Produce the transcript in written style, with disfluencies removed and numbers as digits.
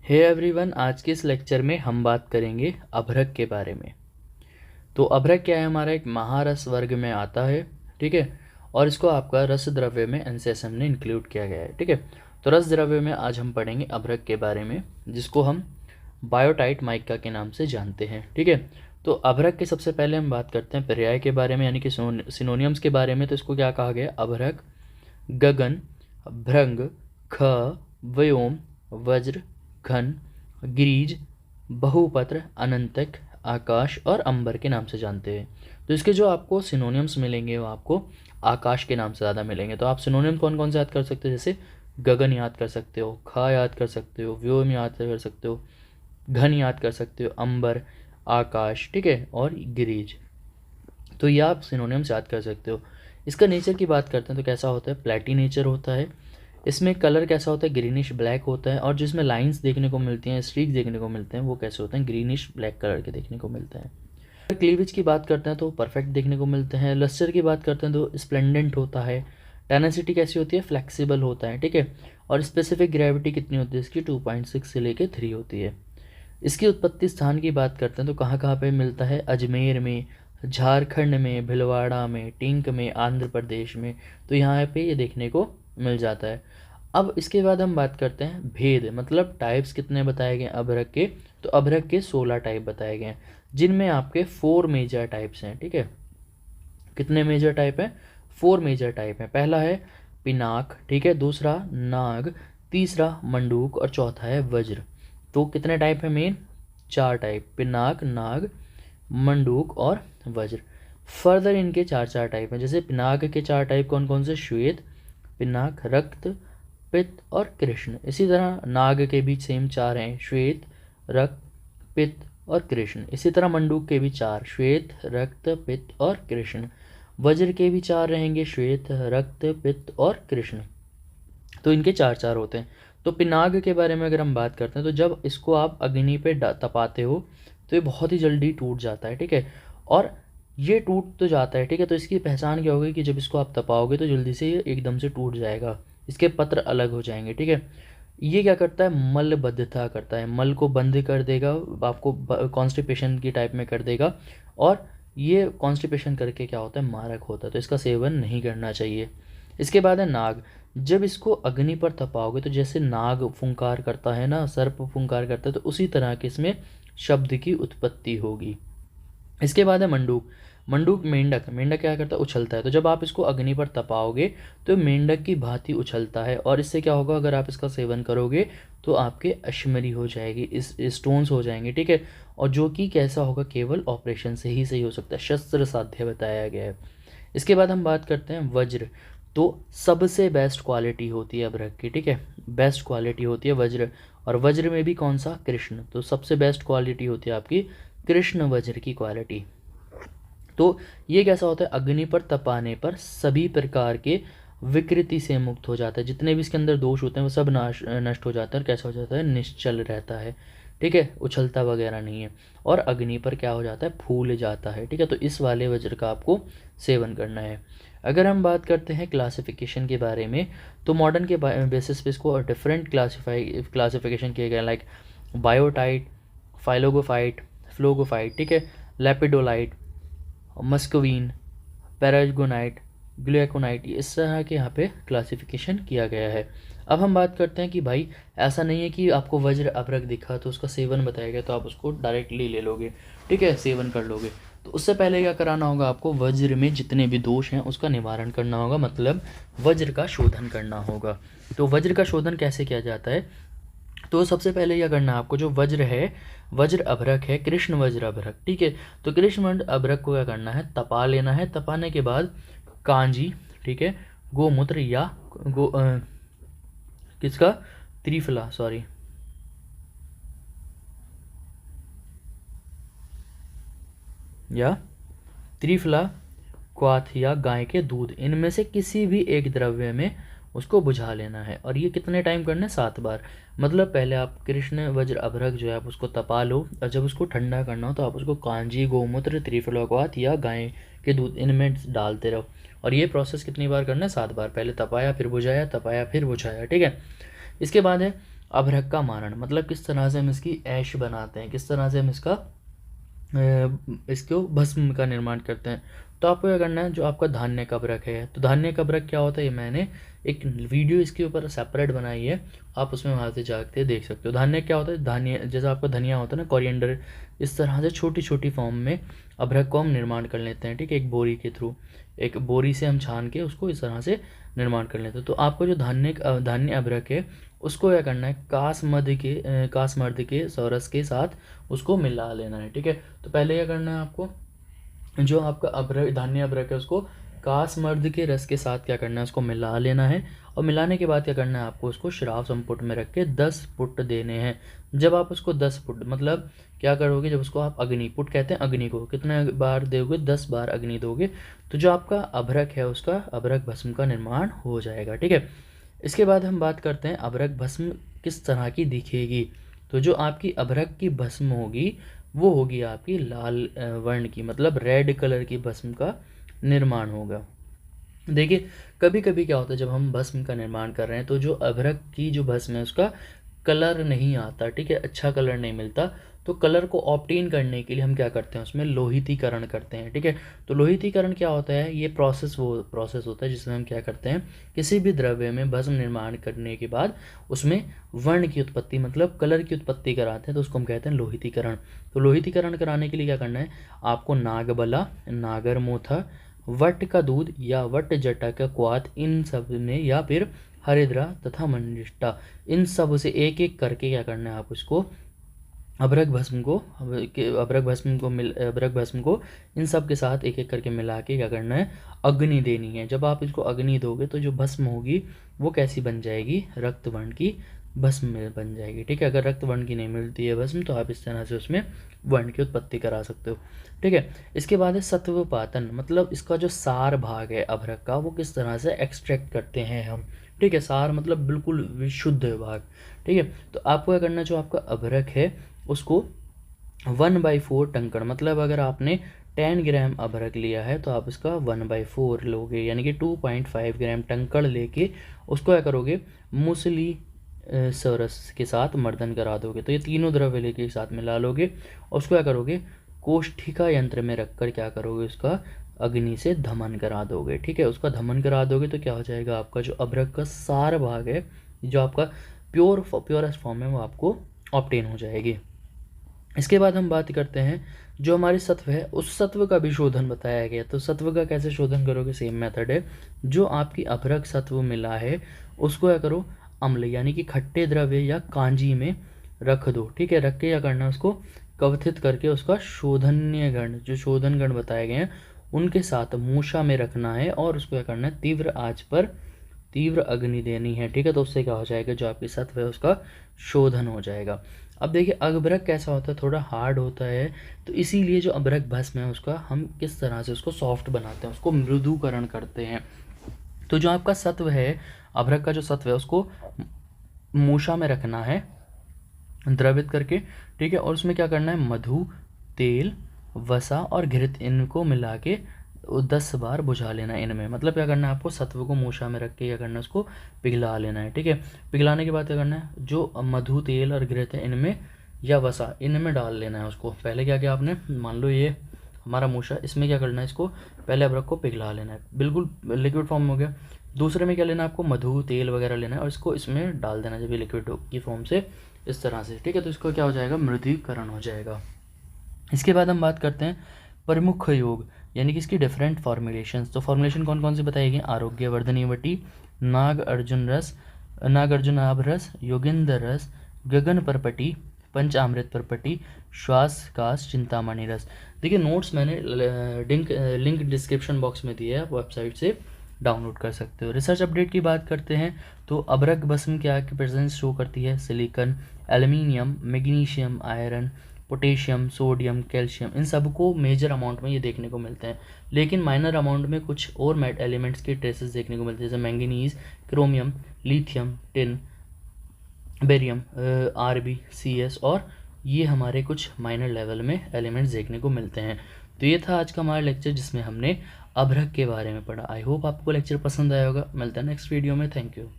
Hey everyone, आज के इस लेक्चर में हम बात करेंगे अभ्रक के बारे में। तो अभ्रक क्या है? हमारा एक महारस वर्ग में आता है, ठीक है। और इसको आपका रस द्रव्य में एनसीएसएम ने इंक्लूड किया गया है, ठीक है। तो रस द्रव्य में आज हम पढ़ेंगे अभ्रक के बारे में, जिसको हम बायोटाइट माइका के नाम से जानते हैं, ठीक है। तो अभ्रक के सबसे पहले हम बात करते हैं पर्याय के बारे में, यानी कि सिनोनियम्स के बारे में। तो इसको क्या कहा गया? अभ्रक, गगन, भृंग, ख, व्योम, वज्र, घन, गिरिज, बहुपत्र, अनंतक, आकाश और अंबर के नाम से जानते हैं। तो इसके जो आपको सिनोनियम्स मिलेंगे वो आपको आकाश के नाम से ज़्यादा मिलेंगे। तो आप सिनोनियम कौन कौन से याद कर सकते हो? जैसे गगन याद कर सकते हो, ख याद कर सकते हो, व्योम याद कर सकते हो, घन याद कर सकते हो, अंबर, आकाश, ठीक है, और गिरिज। तो ये आप सिनोनियम्स याद कर सकते हो। इसका नेचर की बात करते हैं तो कैसा होता है? प्लेटी नेचर होता है। इसमें कलर कैसा होता है? ग्रीनिश ब्लैक होता है। और जिसमें लाइंस देखने को मिलती हैं, स्ट्रीक देखने को मिलते हैं, वो कैसे होते हैं? ग्रीनिश ब्लैक कलर के देखने को मिलते हैं। क्लीवेज की बात करते हैं तो परफेक्ट देखने को मिलते हैं। लस्टर की बात करते हैं तो स्प्लेंडेंट होता है। टेनेसिटी कैसी होती है? फ्लेक्सिबल होता है, ठीक है। और स्पेसिफिक ग्रेविटी कितनी होती है इसकी? 2.6 से लेके 3 होती है। इसकी उत्पत्ति स्थान की बात करते हैं तो कहाँ कहाँ पे मिलता है? अजमेर में, झारखंड में, भिलवाड़ा में, टिंक में, आंध्र प्रदेश में। तो यहाँ पे ये देखने को मिल जाता है। अब इसके बाद हम बात करते हैं भेद, मतलब टाइप्स कितने बताए गए अभ्रक के? तो अभ्रक के 16 टाइप बताए गए हैं, जिनमें आपके 4 मेजर टाइप्स हैं, ठीक है। कितने मेजर टाइप हैं? 4 मेजर टाइप हैं। पहला है पिनाक, ठीक है, दूसरा नाग, तीसरा मंडूक और चौथा है वज्र। तो कितने टाइप है मेन? 4 टाइप, पिनाक, नाग, मंडूक और वज्र। फर्दर इनके 4 टाइप हैं। जैसे पिनाक के 4 टाइप कौन कौन से? श्वेत, पिनाक, रक्त, पित्त और कृष्ण। इसी तरह नाग के भी सेम 4 हैं, श्वेत, रक्त, पित्त और कृष्ण। इसी तरह मंडूक के भी 4, श्वेत, रक्त, पित्त और कृष्ण। वज्र के भी 4 रहेंगे, श्वेत, रक्त, पित्त और कृष्ण। तो इनके 4 होते हैं। तो पिनाग के बारे में अगर हम बात करते हैं तो जब इसको आप अग्नि पे तपाते हो तो ये बहुत ही जल्दी टूट जाता है, ठीक है। और ये टूट तो जाता है, ठीक है। तो इसकी पहचान क्या होगी कि जब इसको आप तपाओगे तो जल्दी से ये एकदम से टूट जाएगा, इसके पत्र अलग हो जाएंगे, ठीक है। ये क्या करता है? मलबद्धता करता है, मल को बंद कर देगा, आपको कॉन्स्टिपेशन की टाइप में कर देगा। और ये कॉन्स्टिपेशन करके क्या होता है? मारक होता है। तो इसका सेवन नहीं करना चाहिए। इसके बाद है नाग। जब इसको अग्नि पर तपाओगे तो जैसे नाग फुंकार करता है ना, सर्प फुंकार करता है, तो उसी तरह के इसमें शब्द की उत्पत्ति होगी। इसके बाद है मंडूक। मंडूक मेंढक, मेंढक क्या करता है? उछलता है। तो जब आप इसको अग्नि पर तपाओगे तो मेंढक की भांति उछलता है। और इससे क्या होगा? अगर आप इसका सेवन करोगे तो आपके अश्मरी हो जाएगी, इस स्टोन्स हो जाएंगे, ठीक है। और जो कि कैसा होगा? केवल ऑपरेशन से ही सही हो सकता है, शस्त्र साध्य बताया गया है। इसके बाद हम बात करते हैं वज्र। तो सबसे बेस्ट क्वालिटी होती है अभ्रक की, ठीक है, बेस्ट क्वालिटी होती है वज्र। और वज्र में भी कौन सा? कृष्ण। तो सबसे बेस्ट क्वालिटी होती है आपकी कृष्ण वज्र की क्वालिटी। तो ये कैसा होता है? अग्नि पर तपाने पर सभी प्रकार के विकृति से मुक्त हो जाता है। जितने भी इसके अंदर दोष होते हैं वो सब नष्ट हो जाता है। और कैसा हो जाता है? निश्चल रहता है, ठीक है, उछलता वगैरह नहीं है। और अग्नि पर क्या हो जाता है? फूल जाता है, ठीक है। तो इस वाले वज्र का आपको सेवन करना है। अगर हम बात करते हैं क्लासिफिकेशन के बारे में तो मॉडर्न के बेसिस पे इसको डिफरेंट क्लासिफिकेशन किए गए, लाइक बायोटाइट, फाइलोगोफाइट, फ्लोगोफाइट, ठीक है, लेपिडोलाइट, मस्कवीन, पैरागोनाइट, ग्लूकोनाइट, इस तरह के यहाँ पे क्लासिफिकेशन किया गया है। अब हम बात करते हैं कि भाई ऐसा नहीं है कि आपको वज्र अभ्रक दिखा तो उसका सेवन बताया गया तो आप उसको डायरेक्टली ले लोगे, ठीक है, सेवन कर लोगे। तो उससे पहले क्या कराना होगा? आपको वज्र में जितने भी दोष हैं उसका निवारण करना होगा, मतलब वज्र का शोधन करना होगा। तो वज्र का शोधन कैसे किया जाता है? तो सबसे पहले क्या करना है आपको? जो वज्र है, वज्र अभ्रक है, कृष्ण वज्र अभ्रक, ठीक है। तो कृष्ण वज्र अभ्रक को क्या करना है? तपा लेना है। तपाने के बाद कांजी, ठीक है, गोमूत्र या किसका? त्रिफला, सॉरी, या त्रिफला, क्वाथ या गाय के दूध, इनमें से किसी भी एक द्रव्य में उसको बुझा लेना है। और ये कितने टाइम करना है? 7 बार। मतलब पहले आप कृष्ण वज्र अभ्रक जो है आप उसको तपा लो, और जब उसको ठंडा करना हो तो आप उसको कांजी, गोमूत्र, त्रिफलाक्वाथ या गाय के दूध, इनमें डालते रहो। और ये प्रोसेस कितनी बार करना है? 7 बार। पहले तपाया फिर बुझाया, तपाया फिर बुझाया, ठीक है। इसके बाद है अभ्रक का मारण, मतलब किस तरह से हम इसकी ऐश बनाते हैं, किस तरह से हम इसको भस्म का निर्माण करते हैं। तो आपको क्या करना है, जो आपका धान्य का अभ्रक है, तो धान्य का अभ्रक क्या होता है, ये मैंने एक वीडियो इसके ऊपर सेपरेट बनाई है, आप उसमें वहाँ से जाके देख सकते हो। धान्य क्या होता है, धान्य जैसा आपका धनिया होता है ना, कोरिएंडर, इस तरह से छोटी छोटी फॉर्म में अभ्रक को हम निर्माण कर लेते हैं, ठीक है, एक बोरी के थ्रू, एक बोरी से हम छान के उसको इस तरह से निर्माण कर लेते हैं। तो आपको जो धान्य अभ्रक है उसको क्या करना है, कासमर्द के सौरस के साथ उसको मिला लेना है, ठीक है। तो पहले क्या करना है आपको, जो आपका अभ्रक धान्य अभ्रक है उसको कासमर्द के रस के साथ क्या करना है, उसको मिला लेना है। और मिलाने के बाद क्या करना है आपको, उसको शराब संपुट में रख के 10 पुट देने हैं। जब आप उसको 10 पुट मतलब क्या करोगे, जब उसको आप अग्नि पुट कहते हैं, अग्नि को कितने बार दोगे, 10 बार अग्नि दोगे, तो जो आपका अभ्रक है उसका अभ्रक भस्म का निर्माण हो जाएगा, ठीक है। इसके बाद हम बात करते हैं अभ्रक भस्म किस तरह की दिखेगी। तो जो आपकी अभ्रक की भस्म होगी वो होगी आपकी लाल वर्ण की, मतलब रेड कलर की भस्म का निर्माण होगा। देखिए कभी कभी क्या होता है, जब हम भस्म का निर्माण कर रहे हैं तो जो अभ्रक की जो भस्म है उसका कलर नहीं आता, ठीक है, अच्छा कलर नहीं मिलता। तो कलर को ऑब्टेन करने के लिए हम क्या करते हैं, उसमें लोहितीकरण करते हैं, ठीक है। तो लोहितीकरण क्या होता है, ये वो प्रोसेस होता है जिसमें हम क्या करते हैं, किसी भी द्रव्य में भस्म निर्माण करने के बाद उसमें वर्ण की उत्पत्ति मतलब कलर की उत्पत्ति कराते हैं, तो उसको हम कहते हैं लोहितीकरण। तो लोहितीकरण कराने के लिए क्या करना है, आपको नागबला, नागरमोथा, वट का दूध या वट जटा का क्वाथ, इन सब में, या फिर हरिद्रा तथा मंजिष्ठा, इन सब से एक एक करके क्या करना है, आप उसको अभ्रक भस्म को इन सब के साथ एक एक करके मिला के क्या करना है, अग्नि देनी है। जब आप इसको अग्नि दोगे तो जो भस्म होगी वो कैसी बन जाएगी, रक्त वर्ण की भस्म में बन जाएगी, ठीक है। अगर रक्त वर्ण की नहीं मिलती है भस्म तो आप इस तरह से उसमें वर्ण की उत्पत्ति करा सकते हो, ठीक है। इसके बाद है सत्वपातन, मतलब इसका जो सार भाग है अभ्रक का वो किस तरह से एक्सट्रैक्ट करते हैं हम, ठीक है। सार मतलब बिल्कुल विशुद्ध भाग, ठीक है। तो आपको क्या करना है, जो आपका अभ्रक है उसको 1/4 टंकण, मतलब अगर आपने 10 ग्राम अभ्रक लिया है तो आप इसका 1/4 लोगे, यानी कि 2.5 ग्राम टंकण लेके उसको क्या करोगे, मूसली सरस के साथ मर्दन करा दोगे। तो ये तीनों द्रव्य लेके एक साथ मिला लोगे और उसको क्या करोगे, कोष्ठिका यंत्र में रखकर क्या करोगे, उसका अग्नि से धमन करा दोगे, ठीक है। उसका धमन करा दोगे तो क्या हो जाएगा, आपका जो अभ्रक का सार भाग है, जो आपका प्योरेस्ट फॉर्म है, वो आपको ऑब्टेन हो जाएगी। इसके बाद हम बात करते हैं जो हमारे सत्व है उस सत्व का भी शोधन बताया गया। तो सत्व का कैसे शोधन करोगे, सेम मेथड है। जो आपकी अभ्रक सत्व मिला है उसको क्या करो, अम्ल यानी कि खट्टे द्रव्य या कांजी में रख दो, ठीक है। रख के क्या करना है, उसको कवथित करके उसका शोधनीय गण, जो शोधन गण बताए गए हैं उनके साथ मूषा में रखना है और उसको क्या करना है, तीव्र आंच पर तीव्र अग्नि देनी है, ठीक है। तो उससे क्या हो जाएगा, जो आपकी सत्व है उसका शोधन हो जाएगा। अब देखिए अभ्रक कैसा होता है, थोड़ा हार्ड होता है, तो इसीलिए जो अभ्रक भस्म है उसका हम किस तरह से उसको सॉफ्ट बनाते हैं, उसको मृदुकरण करते हैं। तो जो आपका सत्व है, अभ्रक का जो सत्व है उसको मूषा में रखना है द्रवित करके, ठीक है। और उसमें क्या करना है, मधु, तेल, वसा और घृत इनको मिला के 10 बार बुझा लेना है इनमें। मतलब क्या करना है, आपको सत्व को मूषा में रख के क्या करना है, उसको पिघला लेना है, ठीक है। पिघलाने के बाद क्या करना है, जो मधु, तेल और घृत है इनमें या वसा इनमें डाल लेना है उसको। पहले क्या किया आपने, मान लो ये हमारा मूषा, इसमें क्या करना है, इसको पहले अभ्रक को पिघला लेना है, बिल्कुल लिक्विड फॉर्म हो गया। दूसरे में क्या लेना है, आपको मधु, तेल वगैरह लेना है और इसको इसमें डाल देना जब ये लिक्विड की फॉर्म से, इस तरह से, ठीक है। तो इसको क्या हो जाएगा, मृदुकरण हो जाएगा। इसके बाद हम बात करते हैं प्रमुख योग, यानी कि इसकी डिफरेंट फॉर्मुलेशंस। तो फॉर्मुलेशन कौन कौन सी बताई गई, आरोग्यवर्धनी वटी, नाग अर्जुनाभ रस, योगिंद्र रस, गगन परपटी, पंचामृत परपटी, श्वास काश, चिंतामणि रस। देखिए नोट्स मैंने लिंक डिस्क्रिप्शन बॉक्स में दिया है, आप वेबसाइट से डाउनलोड कर सकते हो। रिसर्च अपडेट की बात करते हैं तो अभ्रक भस्म क्या की प्रेजेंस शो करती है, silicon, aluminium, magnesium, iron, potassium, sodium, calcium, इन सब को मेजर अमाउंट में ये देखने को मिलते हैं। लेकिन माइनर अमाउंट में कुछ और एलिमेंट्स के ट्रेसेस देखने को मिलते हैं, जैसे manganese, chromium, lithium, tin, barium, RB, CS, और ये हमारे कुछ माइनर लेवल में एलिमेंट्स देखने को मिलते हैं। तो ये था आज का हमारा लेक्चर जिसमें हमने अभ्रक के बारे में पढ़ा। आई होप आपको लेक्चर पसंद आया होगा। मिलता है नेक्स्ट वीडियो में। Thank you.